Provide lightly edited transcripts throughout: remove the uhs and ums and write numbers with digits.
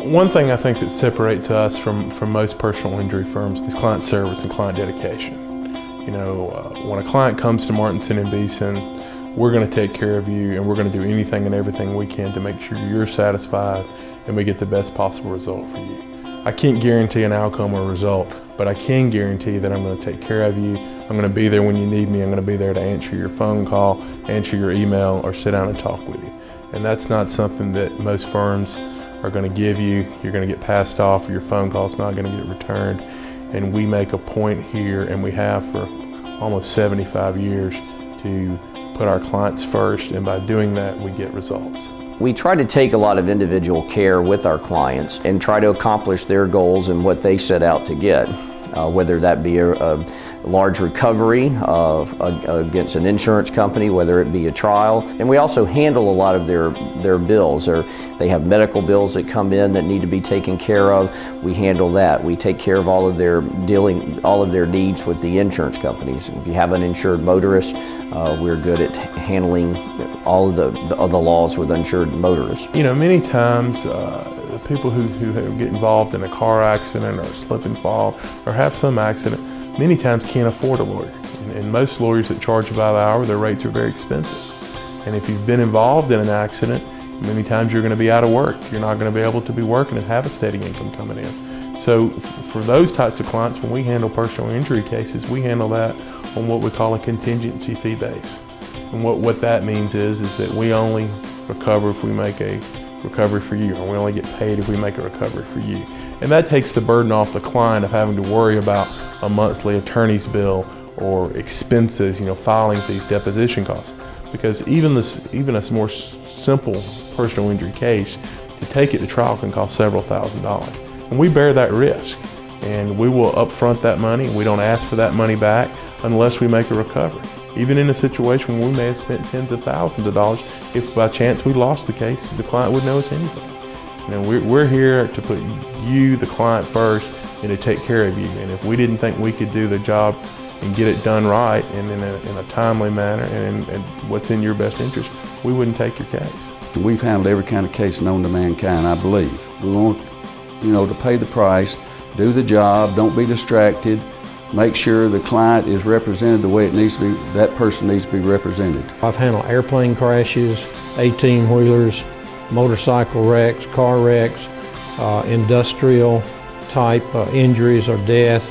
One thing I think that separates us from most personal injury firms is client service and client dedication. You know, when a client comes to Martinson and Beason, we're going to take care of you, and we're going to do anything and everything we can to make sure you're satisfied and we get the best possible result for you. I can't guarantee an outcome or result, but I can guarantee that I'm going to take care of you. I'm going to be there when you need me. I'm going to be there to answer your phone call, answer your email, or sit down and talk with you. And that's not something that most firms are going to give you. You're going to get passed off, or your phone call's not going to get returned. And we make a point here, and we have for almost 75 years, to put our clients first, and by doing that, we get results. We try to take a lot of individual care with our clients and try to accomplish their goals and what they set out to get, whether that be a large recovery against an insurance company, whether it be a trial. And we also handle a lot of their bills. They have medical bills that come in that need to be taken care of. We handle that. We take care of all of their needs with the insurance companies. If you have an insured motorist, we're good at handling all of the laws with uninsured motorists. You know, many times the people who get involved in a car accident or slip and fall or have some accident many times can't afford a lawyer. And most lawyers that charge by the hour, their rates are very expensive. And if you've been involved in an accident, many times you're going to be out of work. You're not going to be able to be working and have a steady income coming in. So for those types of clients, when we handle personal injury cases, we handle that on what we call a contingency fee base. And what that means is that we only recover if we make a recovery for you, or we only get paid if we make a recovery for you. And that takes the burden off the client of having to worry about a monthly attorney's bill or expenses, you know, filing fees, deposition costs. Because even a more simple personal injury case, to take it to trial can cost several $1,000s. And we bear that risk, and we will upfront that money. We don't ask for that money back unless we make a recovery. Even in a situation where we may have spent tens of thousands of dollars, if by chance we lost the case, the client wouldn't owe us anything. You know, we're here to put you, the client, first, and to take care of you. And if we didn't think we could do the job and get it done right and in a timely manner and what's in your best interest, we wouldn't take your case. We've handled every kind of case known to mankind, I believe. We want, you know, to pay the price, do the job, don't be distracted, make sure the client is represented the way it needs to be, that person needs to be represented. I've handled airplane crashes, 18-wheelers, motorcycle wrecks, car wrecks, industrial type injuries or death,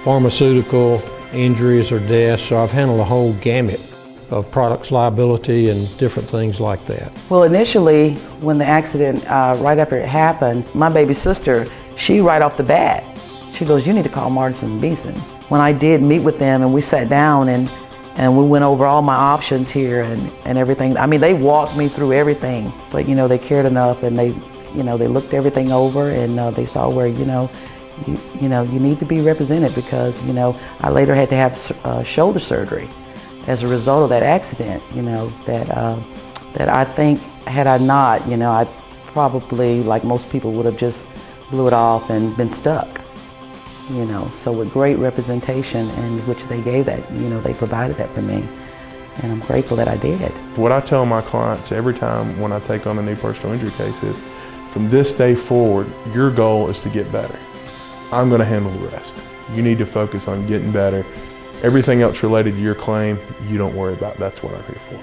pharmaceutical injuries or death. So I've handled a whole gamut of products liability and different things like that. Well, initially, when the accident, right after it happened, my baby sister, she right off the bat, she goes, "You need to call Martinson and Beason." When I did meet with them and we sat down and we went over all my options here and everything. I mean, they walked me through everything, but you know, they cared enough, and they looked everything over, and they saw where, you need to be represented, because, you know, I later had to have shoulder surgery as a result of that accident, you know, that I think had I not, you know, I probably, like most people, would have just blew it off and been stuck. You know, so with great representation, in which they gave that, you know, they provided that for me, and I'm grateful that I did. What I tell my clients every time when I take on a new personal injury case is, from this day forward, your goal is to get better. I'm going to handle the rest. You need to focus on getting better. Everything else related to your claim, you don't worry about. That's what I'm here for.